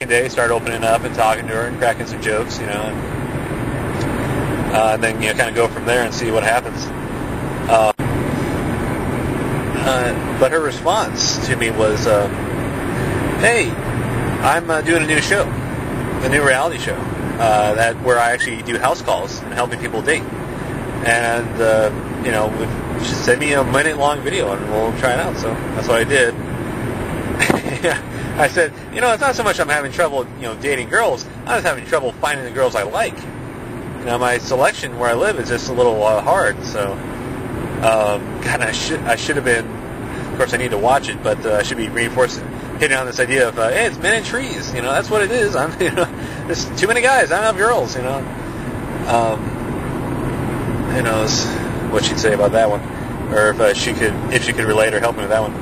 day, start opening up and talking to her and cracking some jokes, you know, and then kind of go from there and see what happens. But her response to me was, "Hey, I'm doing a new show, a new reality show, where I actually do house calls and helping people date, and she sent me a minute-long video and we'll try it out." So that's what I did. I said, it's not so much I'm having trouble, dating girls. I'm just having trouble finding the girls I like. My selection where I live is just a little hard. So, God, I should have been. Of course, I need to watch it, but I should be hitting on this idea of, hey, it's men in trees. That's what it is. There's too many guys. I don't have girls. Who knows what she'd say about that one, or if she could relate or help me with that one.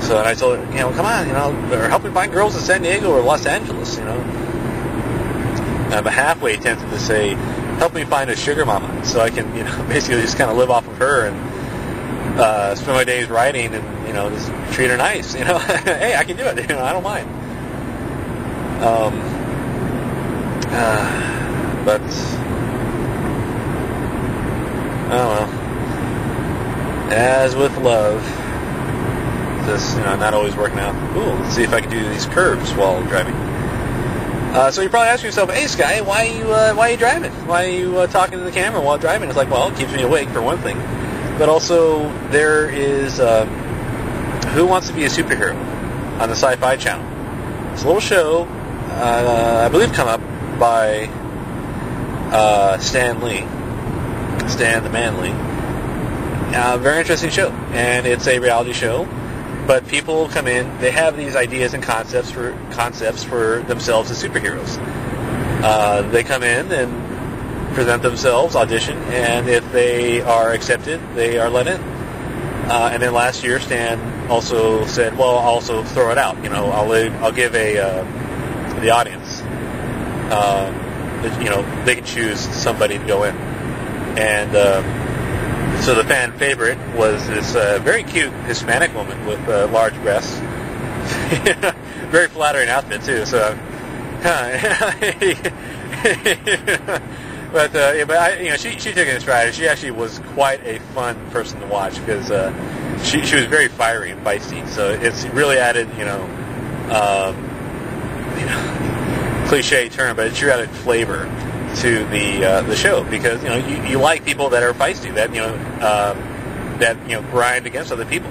So and I told her, come on, or help me find girls in San Diego or Los Angeles, I'm halfway tempted to say, help me find a sugar mama, so I can, basically just kind of live off of her and spend my days writing and, just treat her nice, Hey, I can do it, I don't mind. But, oh well. As with love, this, not always working out. Ooh, let's see if I can do these curves while driving. So you're probably asking yourself, hey Sky, why are you driving? Why are you talking to the camera while driving? It's like, well, it keeps me awake for one thing, but also there is Who Wants to Be a Superhero on the Sci-Fi Channel. It's a little show, I believe, come up by Stan the Man Lee. Very interesting show, and it's a reality show. But people come in, they have these ideas and concepts for themselves as superheroes. They come in and present themselves, audition, and if they are accepted, they are let in. And then last year, Stan also said, well, I'll also throw it out. I'll give the audience, they can choose somebody to go in. And so the fan favorite was this very cute Hispanic woman with large breasts. Very flattering outfit, too. So, she took it in stride. She actually was quite a fun person to watch because she was very fiery and feisty. So it's really added, cliche term, but it sure added flavor to the show because you like people that are feisty, that grind against other people,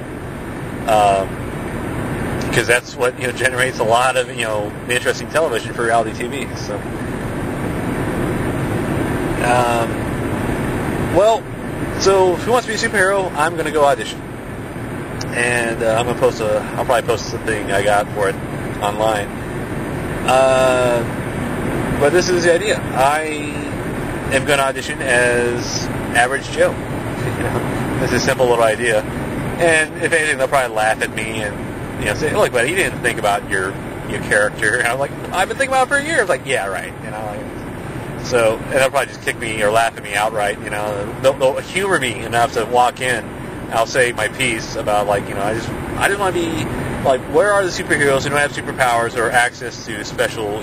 because that's what generates a lot of interesting television for reality TV. So, so Who Wants to Be a Superhero? I'm going to go audition, and I'll probably post something I got for it online. But this is the idea. I am going to audition as Average Joe. It's a simple little idea. And if anything, they'll probably laugh at me and say, look, buddy, you didn't think about your character. And I'm like, I've been thinking about it for a year. It's like, yeah, right. So, and they'll probably just kick me or laugh at me outright. They'll humor me enough to walk in. I'll say my piece about I just want to be like, where are the superheroes who don't have superpowers or access to special,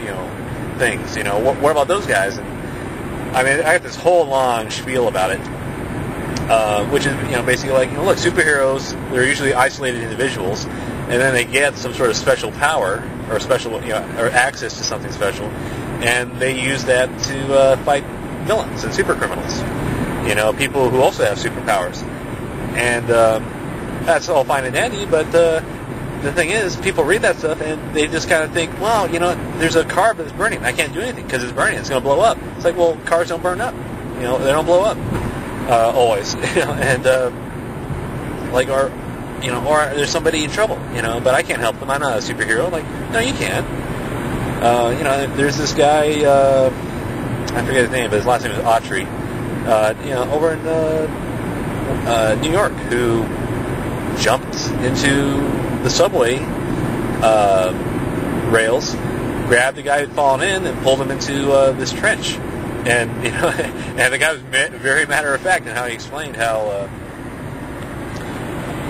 things? What about those guys? And I got this whole long spiel about it, which is, basically look, superheroes, they're usually isolated individuals, and then they get some sort of special power or special, or access to something special, and they use that to fight villains and super criminals, people who also have superpowers, and that's all fine and dandy, but the thing is, people read that stuff and they just kind of think, well, there's a car that's burning. I can't do anything because it's burning. It's going to blow up. It's like, well, cars don't burn up. They don't blow up always. And or there's somebody in trouble. But I can't help them. I'm not a superhero. Like, no, you can. There's this guy. I forget his name, but his last name is Autry. Over in New York, who jumped into the subway rails, grabbed the guy who'd fallen in, and pulled him into this trench. And and the guy was very matter of fact in how he explained how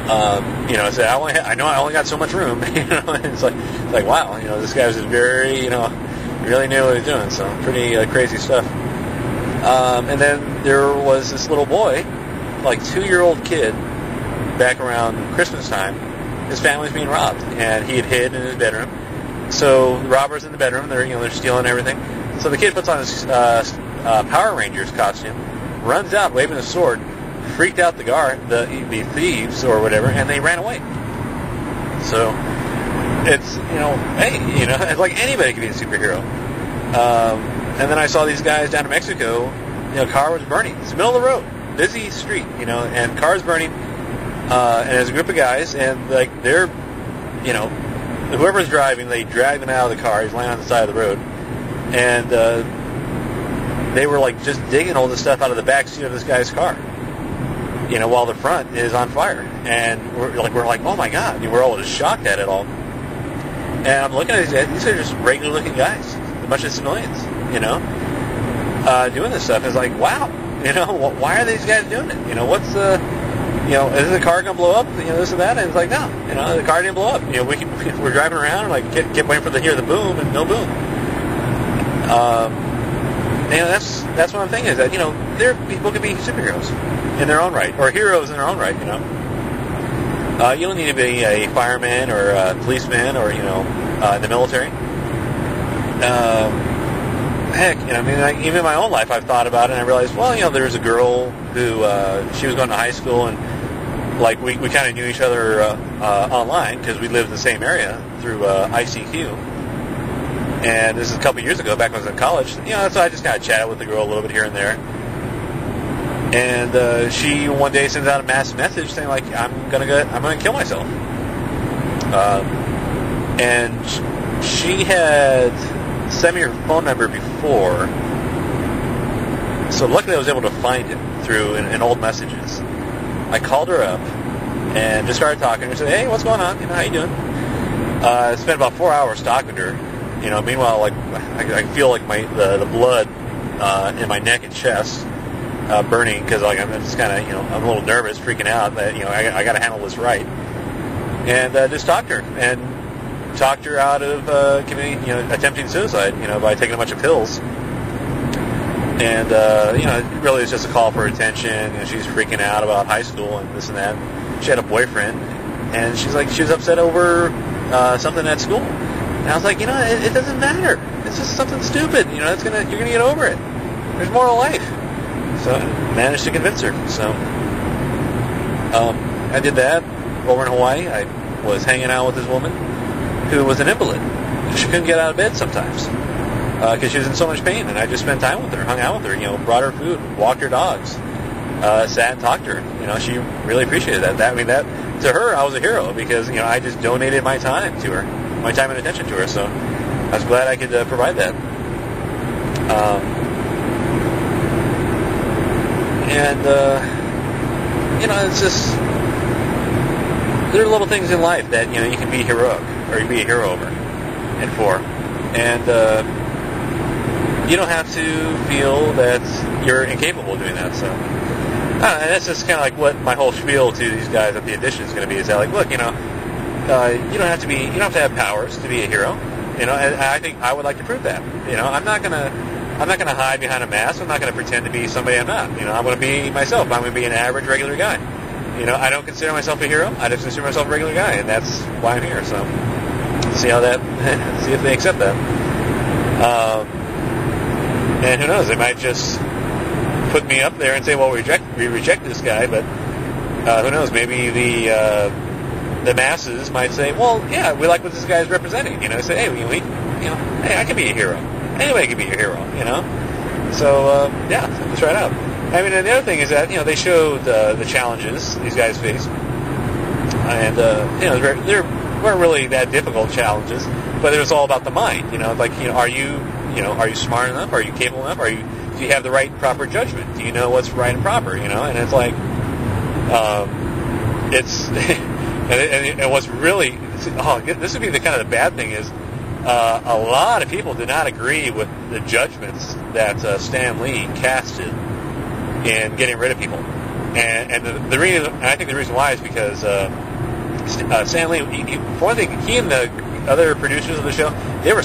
Said, I know I only got so much room, and it's like, wow, this guy was just very, really knew what he was doing, so pretty crazy stuff. And then there was this little boy, like 2-year-old kid, back around Christmas time. His family's being robbed, and he had hid in his bedroom. So the robbers in the bedroom, they're stealing everything. So the kid puts on his Power Rangers costume, runs out waving a sword, freaked out the thieves or whatever, and they ran away. So it's it's like anybody can be a superhero. And then I saw these guys down in Mexico. Car was burning. It's the middle of the road, busy street, and cars burning. And there's a group of guys, and like they're, whoever's driving, they drag them out of the car. He's laying on the side of the road, and they were like just digging all the stuff out of the back seat of this guy's car. While the front is on fire, and we're like, oh my god! We're all just shocked at it all. And I'm looking at these guys; these are just regular-looking guys, a bunch of civilians, doing this stuff. It's like, wow, why are these guys doing it? What's the, is the car gonna blow up? This and that. And it's like, no, the car didn't blow up. We're driving around and like kept waiting to hear the boom, and no boom. That's what I'm thinking is that people can be superheroes in their own right, or heroes in their own right. You don't need to be a fireman or a policeman or in the military. Heck, even in my own life, I've thought about it, and I realized, well, there's a girl who she was going to high school, and like we kind of knew each other online because we lived in the same area through ICQ. And this is a couple years ago, back when I was in college. So I just kind of chatted with the girl a little bit here and there. And she one day sends out a mass message saying like, I'm gonna kill myself. And she had sent me her phone number before, so luckily I was able to find it through in old messages. I called her up and just started talking. I said, hey, what's going on? How you doing? I spent about 4 hours talking to her. Meanwhile, like I feel like the blood in my neck and chest burning because like I'm just kind of I'm a little nervous, freaking out that I got to handle this right, and just talked to her and talked her out of attempting suicide by taking a bunch of pills, and it really is just a call for attention. She's freaking out about high school and this and that. She had a boyfriend, and she was upset over something at school. And I was like, it doesn't matter. It's just something stupid. You're gonna get over it. There's more to life. So I managed to convince her. So I did that over in Hawaii. I was hanging out with this woman who was an invalid. She couldn't get out of bed sometimes because she was in so much pain. And I just spent time with her, hung out with her. Brought her food, walked her dogs, sat and talked to her. She really appreciated that. That to her, I was a hero because I just donated my time to her. My time and attention to her, so I was glad I could provide that. It's just there are little things in life that you can be heroic or you be a hero over and for, and you don't have to feel that you're incapable of doing that. So, and that's just kind of like what my whole spiel to these guys at the audition is going to be. Is that like, look, you don't have to have powers to be a hero, and I think I would like to prove that. I'm not gonna hide behind a mask. I'm not gonna pretend to be somebody I'm not. I'm gonna be myself. I'm gonna be an average, regular guy. I don't consider myself a hero. I just consider myself a regular guy, and that's why I'm here. So, see if they accept that. And who knows? They might just put me up there and say, well, we reject this guy, but who knows? Maybe the masses might say, well, yeah, we like what this guy's representing. Say, hey, hey, I can be a hero. Anybody can be a hero. So yeah, let's try it out. And the other thing is that they showed the challenges these guys face, and they weren't really that difficult challenges, but it was all about the mind. Are you smart enough? Are you capable enough? Do you have the right proper judgment? Do you know what's right and proper? And it's like it's. And what's really, this would be the kind of the bad thing is, a lot of people did not agree with the judgments that Stan Lee casted in getting rid of people. And the reason, and I think the reason why is because Stan Lee, for one thing, he and the other producers of the show, they were